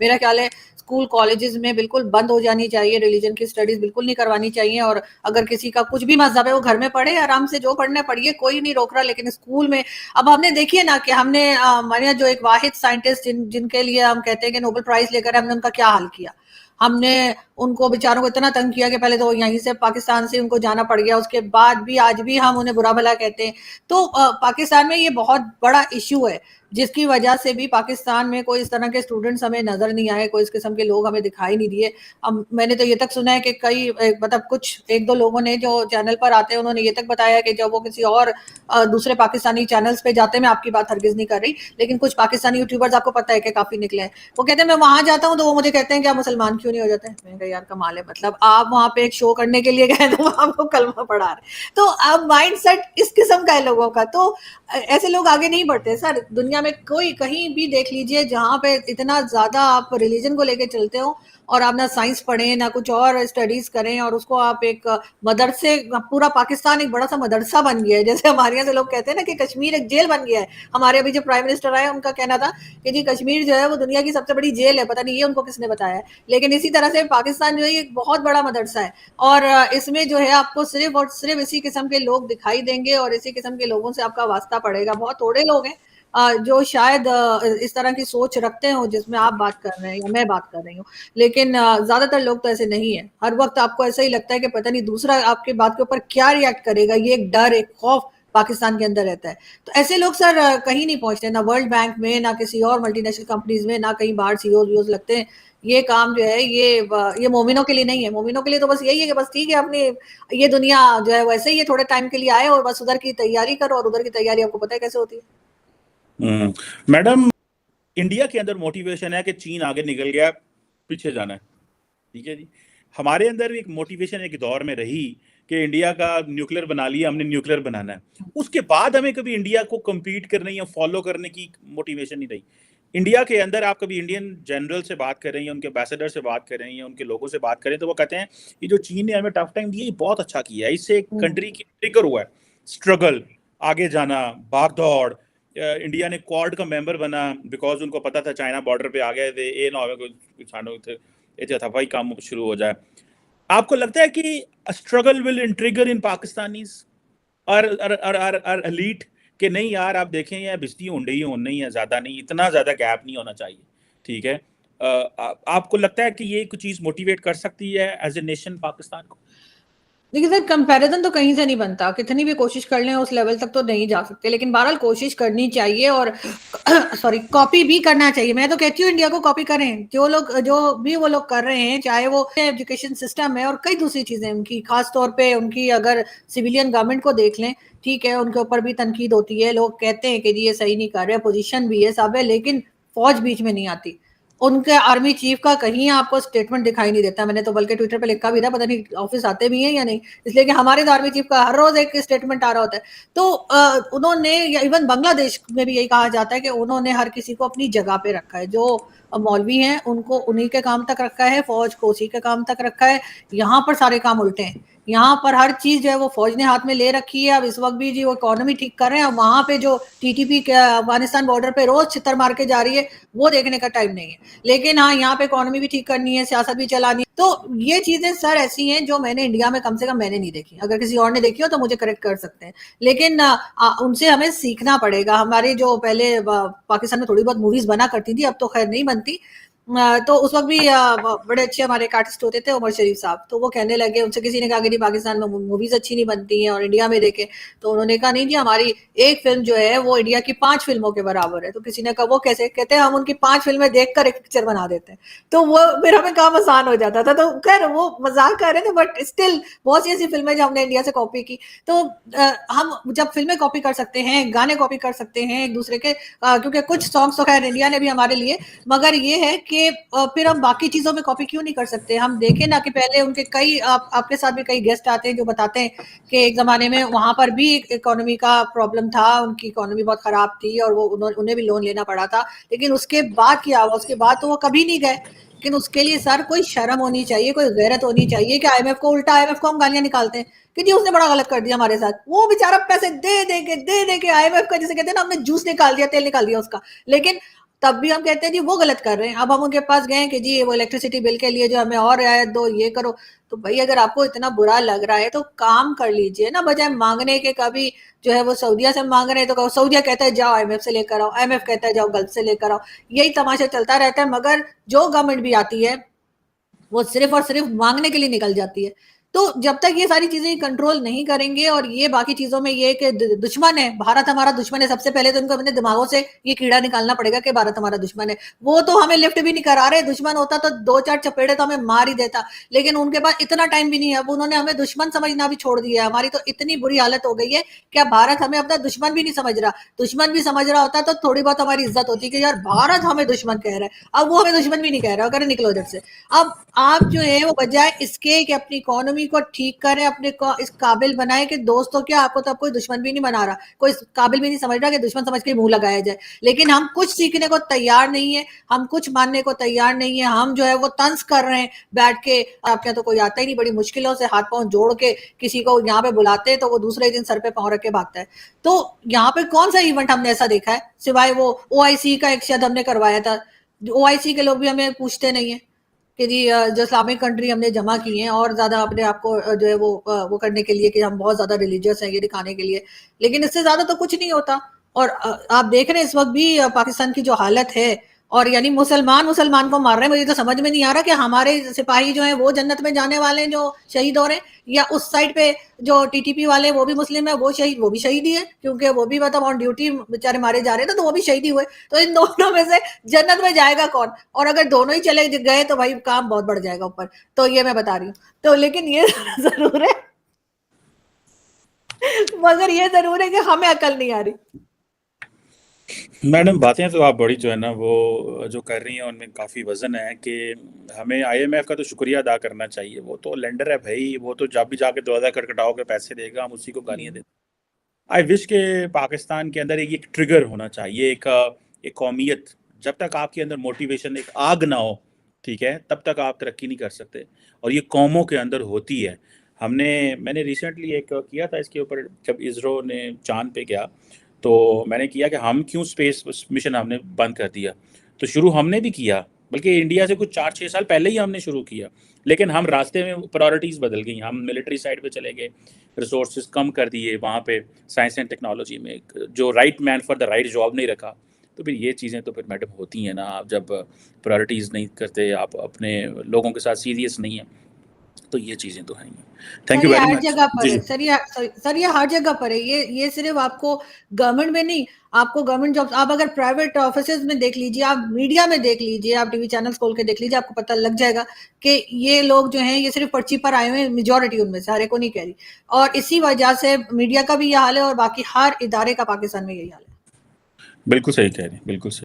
मेरा ख्याल है स्कूल कॉलेजेस में बिल्कुल बंद हो जानी चाहिए, रिलीजन की स्टडीज बिल्कुल नहीं करवानी चाहिए। और अगर किसी का कुछ भी मजहब है वो घर में पढ़े आराम से, जो पढ़ना पढ़िए, कोई नहीं रोक रहा। लेकिन स्कूल में अब हमने देखिए ना कि हमने हमारे यहाँ जो एक वाहिद साइंटिस्ट जिनके लिए हम कहते हैं कि नोबेल प्राइज लेकर, हमने उनका क्या हाल किया। हमने उनको बेचारों को इतना तंग किया कि पहले तो यहीं से पाकिस्तान से उनको जाना पड़ गया, उसके बाद भी आज भी हम उन्हें बुरा भला कहते हैं। तो पाकिस्तान में ये बहुत बड़ा इश्यू है, जिसकी वजह से भी पाकिस्तान में कोई इस तरह के स्टूडेंट्स हमें नजर नहीं आए, कोई इस किस्म के लोग हमें दिखाई नहीं दिए। अब मैंने तो ये तक सुना है कि कई मतलब कुछ एक दो लोगों ने जो चैनल पर आते हैं उन्होंने ये तक बताया कि जब वो किसी और दूसरे पाकिस्तानी चैनल्स पे जाते हैं, मैं आपकी बात हरगिज नहीं कर रही, लेकिन कुछ पाकिस्तानी यूट्यूबर्स आपको पता है कि काफी निकले हैं, वो कहते हैं मैं वहां जाता हूँ तो वो मुझे कहते हैं कि आप मुसलमान क्यों नहीं हो जाते। मैंने कहा यार कमाल है, मतलब आप वहां पे एक शो करने के लिए गए तो आपको कलमा पढ़ा रहे। तो अब माइंड सेट इस किस्म का है लोगों का, तो ऐसे लोग आगे नहीं बढ़ते सर। दुनिया में कोई कहीं भी देख लीजिए जहां पे इतना ज्यादा आप रिलीजन को लेके चलते हो और आप ना साइंस पढ़ें ना कुछ और स्टडीज करें, और उसको आप एक मदरसे, पूरा पाकिस्तान एक बड़ा सा मदरसा बन गया है। जैसे हमारे यहाँ से लोग कहते हैं ना कि कश्मीर एक जेल बन गया है। हमारे अभी जो प्राइम मिनिस्टर आए उनका कहना था कि जी कश्मीर जो है वो दुनिया की सबसे बड़ी जेल है, पता नहीं ये उनको किसने बताया है। लेकिन इसी तरह से पाकिस्तान जो है एक बहुत बड़ा मदरसा है, और इसमें जो है आपको सिर्फ और सिर्फ इसी किस्म के लोग दिखाई देंगे और इसी किस्म के लोगों से आपका वास्ता पड़ेगा। बहुत थोड़े लोग हैं जो शायद इस तरह की सोच रखते हो जिसमें आप बात कर रहे हैं या मैं बात कर रही हूँ, लेकिन ज्यादातर लोग तो ऐसे नहीं है। हर वक्त आपको ऐसा ही लगता है कि पता नहीं दूसरा आपके बात के ऊपर क्या रिएक्ट करेगा, ये एक डर, एक खौफ पाकिस्तान के अंदर रहता है। तो ऐसे लोग सर कहीं नहीं पहुंचते, ना वर्ल्ड बैंक में, ना किसी और मल्टीनेशनल कंपनीज में, ना कहीं बाहर सीईओ वीओ लगते हैं। ये काम जो है ये मोमिनों के लिए नहीं है। मोमिनों के लिए तो बस यही है कि बस ठीक है, अपनी ये दुनिया जो है वैसे ही है, थोड़े टाइम के लिए आए और बस उधर की तैयारी करो, और उधर की तैयारी आपको पता है कैसे होती है। मैडम, इंडिया के अंदर मोटिवेशन है कि चीन आगे निकल गया, पीछे जाना है, ठीक है जी। हमारे अंदर भी एक मोटिवेशन एक दौर में रही कि इंडिया का न्यूक्लियर बना लिया हमने, न्यूक्लियर बनाना है। उसके बाद हमें कभी इंडिया को compete करने या फॉलो करने की मोटिवेशन नहीं रही। इंडिया के अंदर आप कभी इंडियन जनरल से बात करें या उनके एम्बेसडर से बात करें या उनके लोगों से बात करें तो वो कहते हैं ये जो चीन ने हमें टफ टाइम दिया ये बहुत अच्छा किया है, इससे एक कंट्री की ट्रिगर हुआ है, स्ट्रगल, आगे जाना, भाग दौड़। इंडिया ने क्वाड का मेंबर बना बिकॉज उनको पता था चाइना बॉर्डर पे आ गए थे, ये ना हो हवाई काम शुरू हो जाए। आपको लगता है कि struggle will trigger in Pakistanis और एलीट कि नहीं यार आप देखें यार बिजली होने ही होना ही है, ज्यादा नहीं, इतना ज्यादा गैप नहीं होना चाहिए, ठीक है। आपको लगता है कि ये कुछ चीज मोटिवेट कर सकती है एज ए नेशन पाकिस्तान को? देखिए सर, कंपैरिजन तो कहीं से नहीं बनता, कितनी भी कोशिश कर लें उस लेवल तक तो नहीं जा सकते, लेकिन बहरहाल कोशिश करनी चाहिए और सॉरी कॉपी भी करना चाहिए। मैं तो कहती हूँ इंडिया को कॉपी करें, जो लोग जो भी वो लोग कर रहे हैं, चाहे वो एजुकेशन सिस्टम है और कई दूसरी चीजें उनकी, खास तौर पे उनकी अगर सिविलियन गवर्नमेंट को देख लें, ठीक है उनके ऊपर भी तनकीद होती है, लोग कहते हैं कि जी ये सही नहीं कर रहे, पोजीशन भी है सब है, लेकिन फौज बीच में नहीं आती। उनके आर्मी चीफ का कहीं आपको स्टेटमेंट दिखाई नहीं देता। मैंने तो बल्कि ट्विटर पे लिखा भी था, पता नहीं ऑफिस आते भी हैं या नहीं, इसलिए कि हमारे तो आर्मी चीफ का हर रोज एक स्टेटमेंट आ रहा होता है। तो उन्होंने, या इवन बांग्लादेश में भी यही कहा जाता है कि उन्होंने हर किसी को अपनी जगह पे रखा है। जो मौलवी हैं उनको उन्हीं के काम तक रखा है, फौज को उसी के काम तक रखा है। यहाँ पर सारे काम उल्टे हैं, यहाँ पर हर चीज जो है वो फौज ने हाथ में ले रखी है। अब इस वक्त भी जी वो इकोनॉमी ठीक कर रहे हैं, वहां पे जो टीटीपी के अफगानिस्तान बॉर्डर पे रोज छितर मार के जा रही है वो देखने का टाइम नहीं है। लेकिन हाँ, यहाँ पे इकोनॉमी भी ठीक करनी है, सियासत भी चलानी है। तो ये चीजें सर ऐसी हैं जो मैंने इंडिया में कम से कम मैंने नहीं देखी, अगर किसी और ने देखी हो तो मुझे करेक्ट कर सकते हैं। लेकिन उनसे हमें सीखना पड़ेगा। हमारी जो पहले पाकिस्तान में थोड़ी बहुत मूवीज बना करती थी, अब तो खैर नहीं बनती। तो उस वक्त भी बड़े अच्छे हमारे एक आर्टिस्ट होते थे, उमर शरीफ साहब, तो वो कहने लगे, उनसे किसी ने कहा कि पाकिस्तान में मूवीज अच्छी नहीं बनती हैं और इंडिया में देखे, तो उन्होंने कहा नहीं जी हमारी एक फिल्म जो है वो इंडिया की 5 फिल्मों के बराबर है। तो किसी ने कहा वो कैसे? कहते हैं हम उनकी 5 फिल्में देखकर एक पिक्चर बना देते हैं। तो वो फिर हमें काम आसान हो जाता था। तो खैर वो मजाक कर रहे थे, बट स्टिल बहुत सी ऐसी फिल्में जो हमने इंडिया से कॉपी की। तो हम जब फिल्में कॉपी कर सकते हैं, गाने कॉपी कर सकते हैं एक दूसरे के, क्योंकि कुछ सॉन्ग्स तो खैर इंडिया ने भी हमारे लिए, मगर ये है कि फिर हम बाकी चीजों में कॉपी क्यों नहीं कर सकते? हम देखें ना कि पहले उनके कई आपके साथ भी कई गेस्ट आते हैं जो बताते हैं कि एक जमाने में वहां पर भी इकोनॉमी का प्रॉब्लम था, उनकी इकोनॉमी बहुत खराब थी और वो उन्हें भी लोन लेना पड़ा था। लेकिन उसके बाद क्या हुआ? उसके बाद तो वो कभी नहीं गए। लेकिन उसके लिए सर कोई शर्म होनी चाहिए, कोई गैरत होनी चाहिए कि आईएमएफ को, उल्टा आईएमएफ को हम गालियां निकालते हैं कि जी उसने बड़ा गलत कर दिया हमारे साथ। वो बेचारा पैसे दे दे के आईएमएफ का, जैसे कहते हैं ना, हमने जूस निकाल दिया, तेल निकाल दिया उसका। लेकिन तब भी हम कहते हैं जी वो गलत कर रहे हैं। अब हम उनके पास गए कि जी वो इलेक्ट्रिसिटी बिल के लिए जो हमें और रियायत दो, ये करो। तो भाई अगर आपको इतना बुरा लग रहा है तो काम कर लीजिए ना, बजाय मांगने के। कभी जो है वो सऊदिया से मांग रहे हैं तो सऊदिया कहता है जाओ IMF से लेकर आओ, IMF कहता है जाओ गल्फ से लेकर आओ। यही तमाशा चलता रहता है। मगर जो गवर्नमेंट भी आती है वो सिर्फ और सिर्फ मांगने के लिए निकल जाती है। तो जब तक ये सारी चीजें कंट्रोल नहीं करेंगे और ये बाकी चीजों में ये कि दुश्मन है, भारत हमारा दुश्मन है, सबसे पहले तो इनको अपने दिमागों से ये कीड़ा निकालना पड़ेगा कि भारत हमारा दुश्मन है। वो तो हमें लिफ्ट भी नहीं करा रहे। दुश्मन होता तो 2-4 चपेड़े तो हमें मार ही देता, लेकिन उनके पास इतना टाइम भी नहीं है। अब उन्होंने हमें दुश्मन समझना भी छोड़ दिया है। हमारी तो इतनी बुरी हालत हो गई है कि अब भारत हमें अपना दुश्मन भी नहीं समझ रहा। दुश्मन भी समझ रहा होता तो थोड़ी बहुत हमारी इज्जत होती कि यार भारत हमें दुश्मन कह रहा है। अब वो हमें दुश्मन भी नहीं कह रहा है, अगर निकलो उधर से। अब आप जो है वो बजाय इसके कि अपनी इकोनॉमी को ठीक करें, अपने को इस काबिल बनाए कि दोस्तों क्या, आपको तो अब कोई दुश्मन भी नहीं बना रहा, कोई इस काबिल भी नहीं समझ रहा कि दुश्मन समझ के मुंह लगाया जाए। लेकिन हम कुछ सीखने को तैयार नहीं है, हम कुछ मानने को तैयार नहीं है। हम जो है वो तंज कर रहे हैं बैठ के। आपके यहाँ तो कोई आता ही नहीं, बड़ी मुश्किलों से हाथ पांव जोड़ के किसी को यहाँ पे बुलाते हैं तो वो दूसरे दिन सर पे पांव रख के भागता है। तो यहाँ पे कौन सा इवेंट हमने ऐसा देखा है सिवाय वो OIC का एक शायद हमने करवाया था। OIC के लोग भी हमें पूछते नहीं है कि जी जो इस्लामिक कंट्री हमने जमा की हैं और ज्यादा अपने आप को जो है वो करने के लिए कि हम बहुत ज्यादा रिलीजियस हैं, ये दिखाने के लिए। लेकिन इससे ज्यादा तो कुछ नहीं होता। और आप देख रहे हैं इस वक्त भी पाकिस्तान की जो हालत है, और यानी मुसलमान मुसलमान को मार रहे हैं। मुझे तो समझ में नहीं आ रहा कि हमारे सिपाही जो हैं वो जन्नत में जाने वाले हैं जो शहीद हो रहे हैं, या उस साइड पे जो TTP वाले वो भी मुस्लिम है, वो भी शहीद ही है, क्योंकि वो भी मतलब ऑन ड्यूटी बेचारे मारे जा रहे हैं, तो वो भी शहीद ही हुए। तो इन दोनों में से जन्नत में जाएगा कौन? और अगर दोनों ही चले गए तो भाई काम बहुत बढ़ जाएगा ऊपर। तो ये मैं बता रही हूँ। तो लेकिन ये जरूर है, मगर ये जरूर है कि हमें अकल नहीं आ रही। मैडम बातें तो आप बड़ी जो है ना वो जो कर रही हैं उनमें काफ़ी वजन है कि हमें IMF का तो शुक्रिया अदा करना चाहिए। वो तो लेंडर है भाई, वो तो जब भी जाके दरवाज़ा खटखटाओ के पैसे देगा, हम उसी को गालियाँ देते। आई विश के पाकिस्तान के अंदर एक ट्रिगर होना चाहिए, एक कौमियत। जब तक आपके अंदर मोटिवेशन, एक आग ना हो, ठीक है, तब तक आप तरक्की नहीं कर सकते। और ये कौमों के अंदर होती है। मैंने रिसेंटली एक किया था इसके ऊपर, जब इसरो ने चांद पे गया तो मैंने किया कि हम क्यों स्पेस मिशन हमने बंद कर दिया। तो शुरू हमने भी किया, बल्कि इंडिया से कुछ 4-6 साल पहले ही हमने शुरू किया। लेकिन हम रास्ते में प्रायोरिटीज़ बदल गई, हम मिलिट्री साइड पे चले गए, रिसोर्सेज कम कर दिए वहाँ पे, साइंस एंड टेक्नोलॉजी में जो right man for the right job नहीं रखा। तो फिर ये चीज़ें तो फिर मैडम होती हैं ना, आप जब प्रायोरिटीज़ नहीं करते, आप अपने लोगों के साथ सीरियस नहीं है, तो ये चीज़ें तो हैं ही। थैंक सर यू ये वेरी हर मच। जगह पर जी है। जी। सर ये हर जगह पर है। ये सिर्फ आपको गवर्नमेंट में नहीं, आपको गवर्नमेंट जॉब, आप अगर प्राइवेट ऑफिसेज में देख लीजिए, आप मीडिया में देख लीजिए, आप टीवी चैनल्स खोल के देख लीजिए, आपको पता लग जाएगा कि ये लोग जो हैं ये सिर्फ पर्ची पर आए हुए हैं। मेजोरिटी उनमें से, हर एक को नहीं कह रही। और इसी वजह से मीडिया का भी ये हाल है और बाकी हर इदारे का पाकिस्तान में यही हाल है। बिल्कुल सही कह रही हैं, बिल्कुल सही।